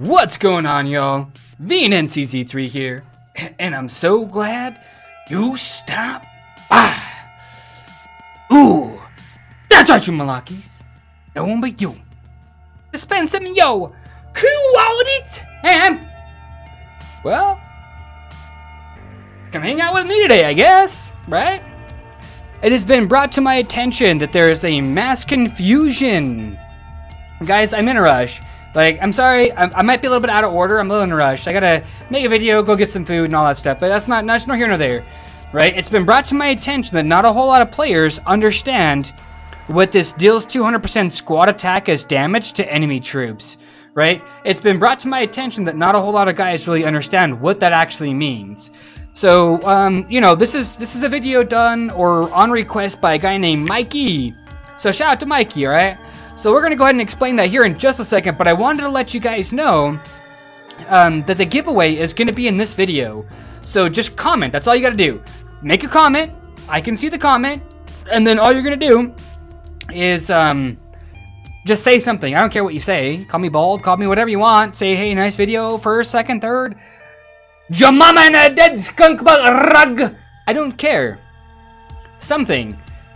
What's going on, y'all? VNNCZ3 here, and I'm so glad you stopped by. Ooh, that's right, you Malakis. No one but you. To spend some yo quality time. Well, come hang out with me today, I guess, right? It has been brought to my attention that there is a mass confusion. Guys, I'm in a rush. Like, I'm sorry, I might be a little bit out of order. I'm a little in a rush. I gotta make a video, go get some food and all that stuff, but that's not nor here nor there, right? It's been brought to my attention that not a whole lot of players understand what this deals 200% squad attack as damage to enemy troops, right? It's been brought to my attention that not a whole lot of guys really understand what that actually means. So, you know, this is a video done or on request by a guy named Mikey. So shout out to Mikey, all right? So we're gonna go ahead and explain that here in just a second, but I wanted to let you guys know that the giveaway is gonna be in this video. So just comment, that's all you gotta do. Make a comment, I can see the comment, and then all you're gonna do is just say something. I don't care what you say. Call me bald, call me whatever you want. Say, hey, nice video, first, second, third. Your mama and a dead skunk bug rug. I don't care. Something.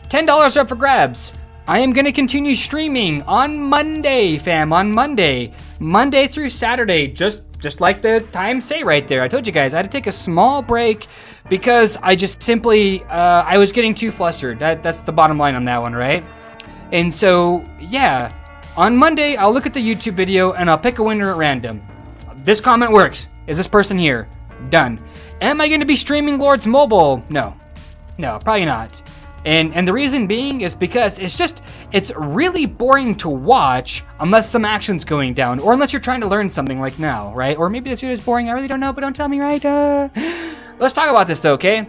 $10 up for grabs. I am going to continue streaming on Monday, fam, on Monday. Monday through Saturday, just like the times say right there. I told you guys, I had to take a small break because I just simply, I was getting too flustered. That's the bottom line on that one, right? And so, yeah, on Monday, I'll look at the YouTube video and I'll pick a winner at random. This comment works. Is this person here? Done. Am I going to be streaming Lords Mobile? No, probably not. And the reason being is because it's really boring to watch unless some action's going down, or unless you're trying to learn something like now, right? Or maybe this video is boring, I really don't know, but don't tell me, right? Let's talk about this though, okay?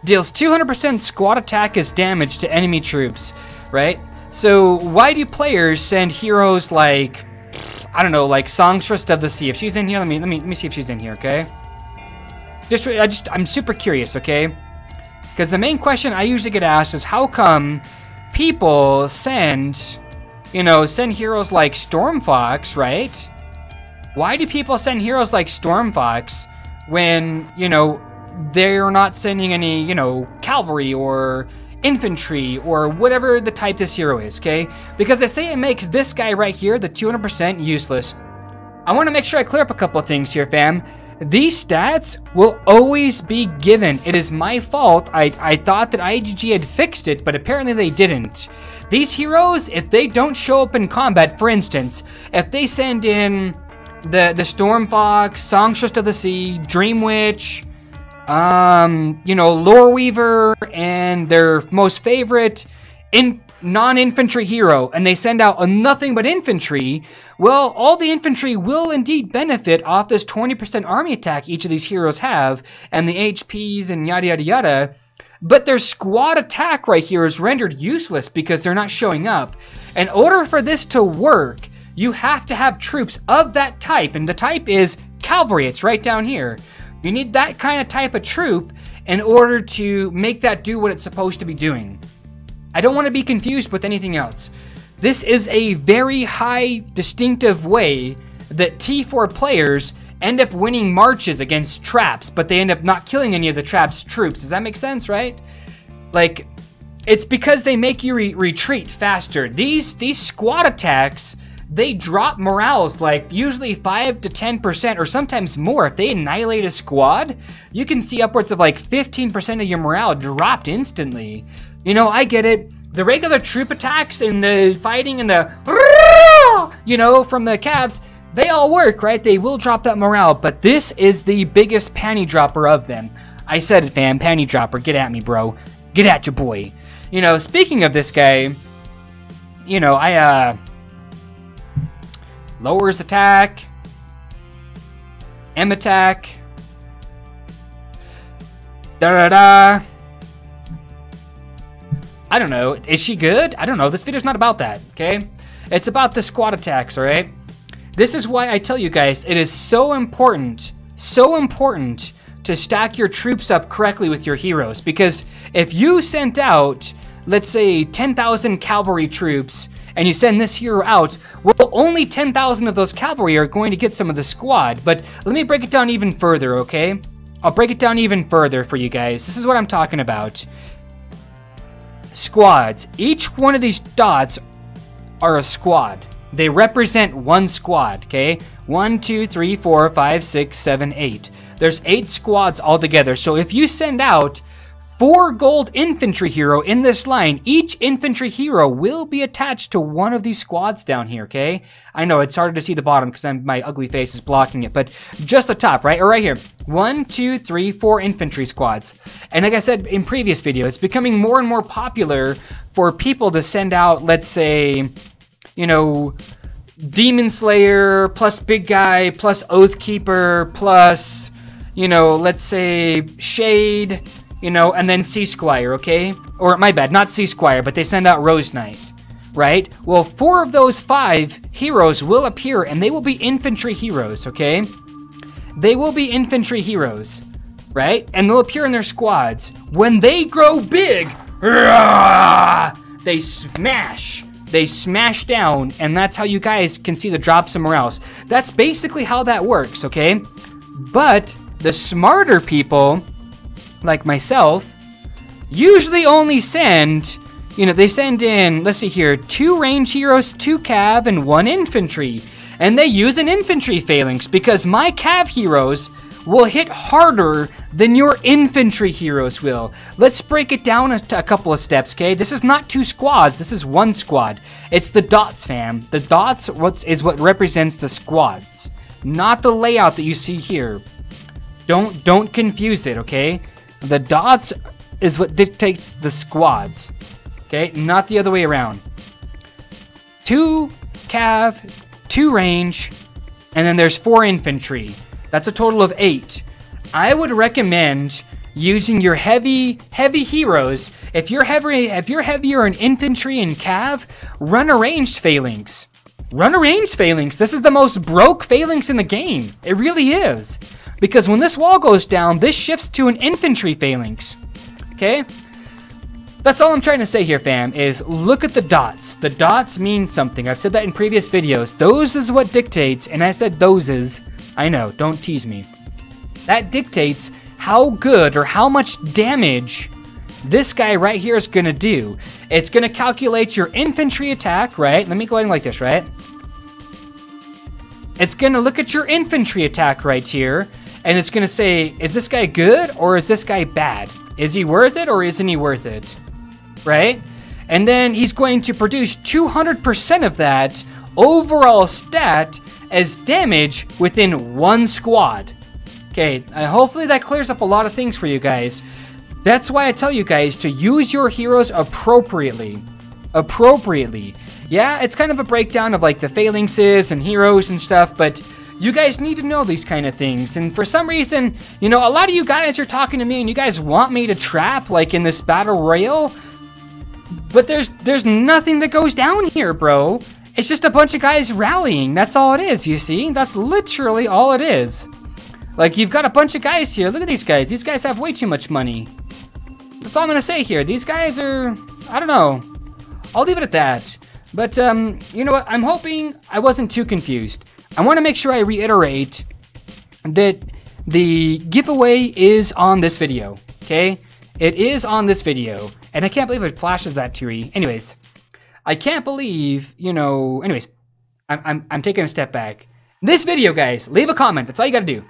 Deals 200% squad attack as damage to enemy troops, right? So why do players send heroes like, I don't know, like Songstress of the Sea? If she's in here, let me see if she's in here, okay? I'm super curious, okay? Because the main question I usually get asked is how come people send heroes like Stormfox, right? Why do people send heroes like Stormfox when, they're not sending any, cavalry or infantry or whatever the type this hero is, okay? Because they say it makes this guy right here, the 200%, useless. I want to make sure I clear up a couple of things here, fam. These stats will always be given. It is my fault. I thought that IGG had fixed it, but apparently they didn't. These heroes, if they don't show up in combat, for instance, if they send in the Stormfox, Songstress of the Sea, Dream Witch, Lore Weaver, and their most favorite non-infantry hero, and they send out nothing but infantry, well, all the infantry will indeed benefit off this 20% army attack each of these heroes have, and the HPs and yada yada yada, but their squad attack right here is rendered useless because they're not showing up. In order for this to work, you have to have troops of that type, and the type is cavalry. It's right down here. You need that kind of type of troop in order to make that do what it's supposed to be doing. I don't want to be confused with anything else. This is a very high distinctive way that T4 players end up winning marches against traps, but they end up not killing any of the traps' troops. Does that make sense, right? Like, it's because they make you retreat faster. These squad attacks, they drop morales like usually 5 to 10% or sometimes more. If they annihilate a squad, you can see upwards of like 15% of your morale dropped instantly. I get it. The regular troop attacks and the fighting and the, from the Cavs, they all work, right? They will drop that morale, but this is the biggest panty dropper of them. I said it, fam, panty dropper. Get at me, bro. Get at your boy. Speaking of this guy, lowers attack, M attack, da-da-da. I don't know. Is she good? I don't know. This video's not about that, okay? It's about the squad attacks, all right? This is why I tell you guys, it is so important to stack your troops up correctly with your heroes. Because if you sent out, let's say, 10,000 cavalry troops and you send this hero out, well, only 10,000 of those cavalry are going to get some of the squad. But let me break it down even further, okay? I'll break it down even further for you guys. This is what I'm talking about. Squads. Each one of these dots are a squad. They represent one squad, okay? 1, 2, 3, 4, 5, 6, 7, 8. There's 8 squads altogether. So if you send out 4 gold infantry hero in this line, each infantry hero will be attached to one of these squads down here, okay? I know it's harder to see the bottom because my ugly face is blocking it, but just the top, right? Or right here. 1, 2, 3, 4 infantry squads. And like I said in previous video, it's becoming more and more popular for people to send out, let's say, you know, Demon Slayer plus Big Guy plus Oathkeeper plus, you know, let's say Shade, you know, and then Sea Squire, okay? Or my bad, not Sea Squire, but they send out Rose Knight, right? Well, 4 of those 5 heroes will appear, and they will be infantry heroes, okay? They will be infantry heroes, right? And they'll appear in their squads. When they grow big, they smash. They smash down, and that's how you guys can see the drop somewhere else. That's basically how that works, okay? But the smarter people, like myself, usually only send, you know, they send in, let's see here, 2 range heroes, 2 cav, and 1 infantry. And they use an infantry phalanx because my cav heroes will hit harder than your infantry heroes will. Let's break it down a couple of steps, okay? This is not 2 squads, this is 1 squad. It's the dots, fam. The dots is what represents the squads, not the layout that you see here. Don't confuse it, okay? The dots is what dictates the squads, okay? Not the other way around. 2 cav, 2 range, and then there's 4 infantry. That's a total of 8. I would recommend using your heavy heroes. If you're heavier in infantry and cav, run a ranged phalanx. Run a ranged phalanx. This is the most broke phalanx in the game. It really is. Because when this wall goes down, this shifts to an infantry phalanx. Okay? That's all I'm trying to say here, fam, is look at the dots. The dots mean something. I've said that in previous videos. Those is what dictates, and I said those is. I know, don't tease me. That dictates how good or how much damage this guy right here is gonna do. It's gonna calculate your infantry attack, right? Let me go ahead and like this, right? It's gonna look at your infantry attack right here, and it's gonna say, is this guy good or is this guy bad? Is he worth it or isn't he worth it? Right? And then he's going to produce 200% of that overall stat as damage within 1 squad. Okay, hopefully that clears up a lot of things for you guys. That's why I tell you guys to use your heroes appropriately. Appropriately. Yeah, it's kind of a breakdown of like the phalanxes and heroes and stuff, but you guys need to know these kind of things. And for some reason, you know, a lot of you guys are talking to me and you guys want me to trap like in this battle royale, but there's nothing that goes down here, bro. It's just a bunch of guys rallying. That's all it is, you see? That's literally all it is. Like, you've got a bunch of guys here. Look at these guys. These guys have way too much money. That's all I'm gonna say here. These guys are, I don't know. I'll leave it at that. But, you know what? I'm hoping I wasn't too confused. I want to make sure I reiterate that the giveaway is on this video, okay? It is on this video. And I can't believe it flashes that tree. Anyways, I can't believe, you know, anyways, I'm taking a step back. This video, guys, leave a comment. That's all you gotta do.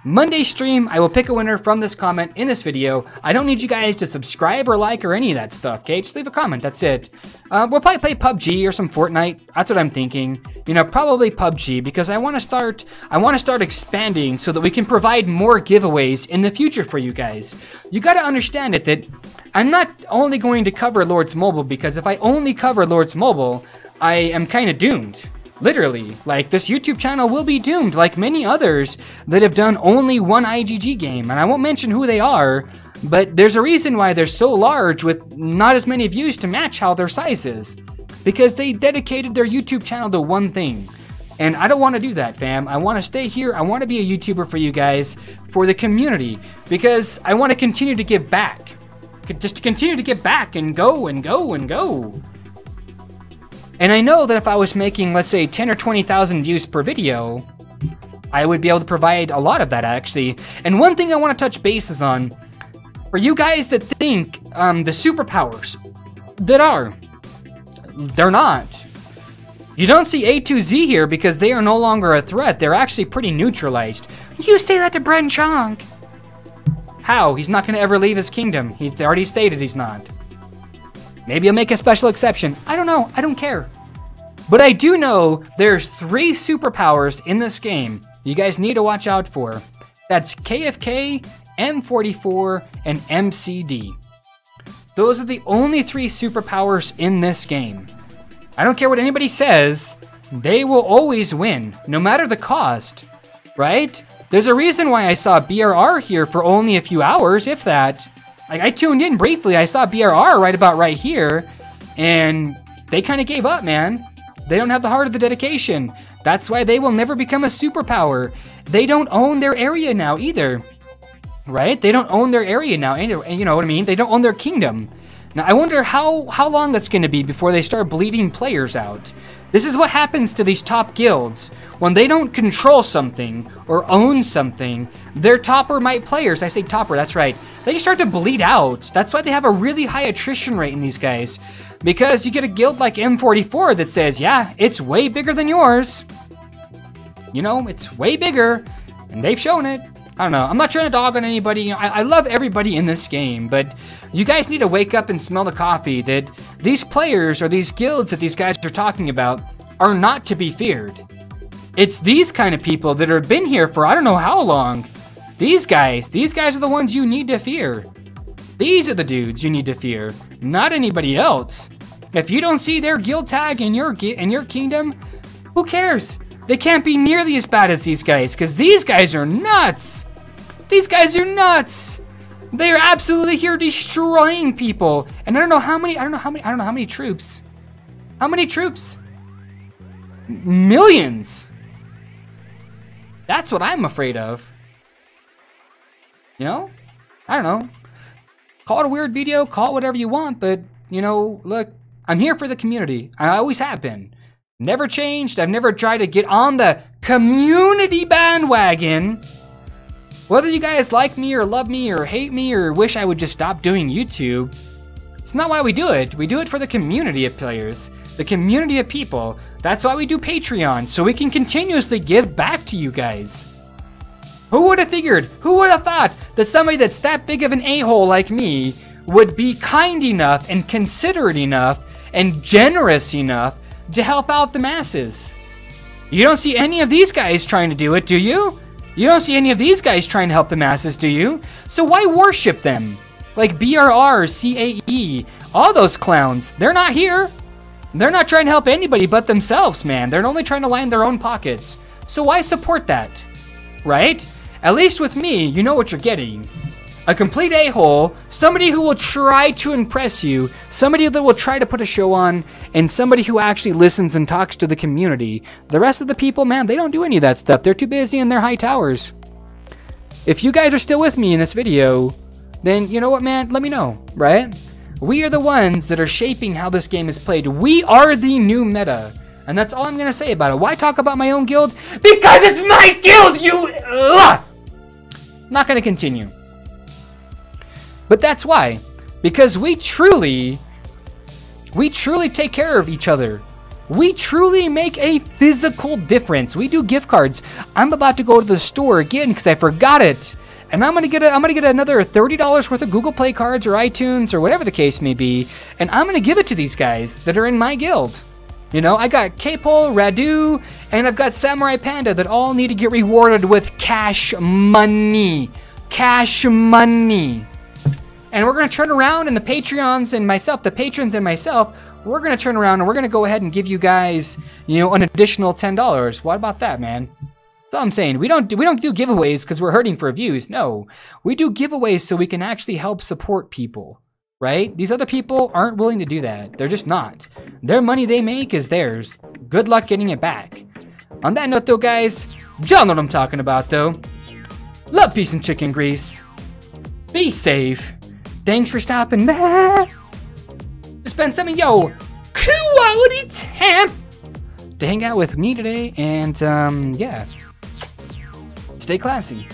Monday stream, I will pick a winner from this comment in this video. I don't need you guys to subscribe or like or any of that stuff, okay? Just leave a comment, that's it. We'll probably play PUBG or some Fortnite. That's what I'm thinking. You know, probably PUBG because I want to start expanding so that we can provide more giveaways in the future for you guys. You got to understand it that I'm not only going to cover Lords Mobile because if I only cover Lords Mobile, I am kind of doomed. Literally, like this YouTube channel will be doomed like many others that have done only one IGG game, and I won't mention who they are, but there's a reason why they're so large with not as many views to match how their size is, because they dedicated their YouTube channel to one thing, and I don't want to do that, fam. I want to stay here. I want to be a YouTuber for you guys, for the community, because I want to continue to give back, just to continue to give back and go and go and go. And I know that if I was making, let's say, 10 or 20,000 views per video, I would be able to provide a lot of that, actually. And one thing I want to touch bases on, for you guys that think the superpowers they're not. You don't see A2Z here because they are no longer a threat. They're actually pretty neutralized. You say that to Bren Chong. How? He's not going to ever leave his kingdom. He's already stated he's not. Maybe I'll make a special exception. I don't know. I don't care. But I do know there's 3 superpowers in this game you guys need to watch out for. That's KFK, M44, and MCD. Those are the only 3 superpowers in this game. I don't care what anybody says, they will always win, no matter the cost, right? There's a reason why I saw BRR here for only a few hours, if that. Like, I tuned in briefly, I saw BRR right about right here, and they kind of gave up, man. They don't have the heart of the dedication. That's why they will never become a superpower. They don't own their area now either, right? They don't own their area now, and you know what I mean? They don't own their kingdom. Now, I wonder how long that's going to be before they start bleeding players out. This is what happens to these top guilds. When they don't control something or own something, their topper-might players, I say topper, that's right, they just start to bleed out. That's why they have a really high attrition rate in these guys. Because you get a guild like M44 that says, yeah, it's way bigger than yours. You know, it's way bigger, and they've shown it. I don't know. I'm not trying to dog on anybody. I love everybody in this game, but you guys need to wake up and smell the coffee that these players or these guilds that these guys are talking about are not to be feared. It's these kind of people that have been here for I don't know how long. These guys are the ones you need to fear. These are the dudes you need to fear, not anybody else. If you don't see their guild tag in your kingdom, who cares? They can't be nearly as bad as these guys, because these guys are nuts. These guys are nuts. They are absolutely here destroying people. And I don't know how many troops. How many troops? Millions. That's what I'm afraid of. You know? I don't know. Call it a weird video, call it whatever you want, but, you know, look, I'm here for the community. I always have been. Never changed. I've never tried to get on the community bandwagon. Whether you guys like me or love me or hate me or wish I would just stop doing YouTube, it's not why we do it. We do it for the community of players, the community of people. That's why we do Patreon, so we can continuously give back to you guys. Who would have figured, who would have thought that somebody that's that big of an a-hole like me would be kind enough and considerate enough and generous enough to help out the masses? You don't see any of these guys trying to do it, do you? You don't see any of these guys trying to help the masses, do you? So why worship them? Like BRR, CAE, all those clowns, they're not here. They're not trying to help anybody but themselves, man. They're only trying to line their own pockets. So why support that? Right? At least with me, you know what you're getting. A complete a-hole, somebody who will try to impress you, somebody that will try to put a show on, and somebody who actually listens and talks to the community. The rest of the people, man, they don't do any of that stuff. They're too busy in their high towers. If you guys are still with me in this video, then you know what, man? Let me know, right? We are the ones that are shaping how this game is played. We are the new meta. And that's all I'm going to say about it. Why talk about my own guild? Because it's my guild, you... Ugh! Not going to continue. But that's why. Because we truly take care of each other. We truly make a physical difference. We do gift cards. I'm about to go to the store again because I forgot it. And I'm gonna get another $30 worth of Google Play cards or iTunes or whatever the case may be. And I'm gonna give it to these guys that are in my guild. You know, I got K-Pole, Radu, and I've got Samurai Panda that all need to get rewarded with cash money. Cash money. And we're going to turn around and the patrons and myself, we're going to turn around and we're going to go ahead and give you guys, you know, an additional $10. What about that, man? That's all I'm saying. We don't do giveaways because we're hurting for views. No, we do giveaways so we can actually help support people, right? These other people aren't willing to do that. They're just not. Their money they make is theirs. Good luck getting it back. On that note, though, guys, y'all know what I'm talking about, though. Love, peace, and chicken grease. Be safe. Thanks for stopping by. Spend some of yo. quality time to hang out with me today, and yeah, stay classy.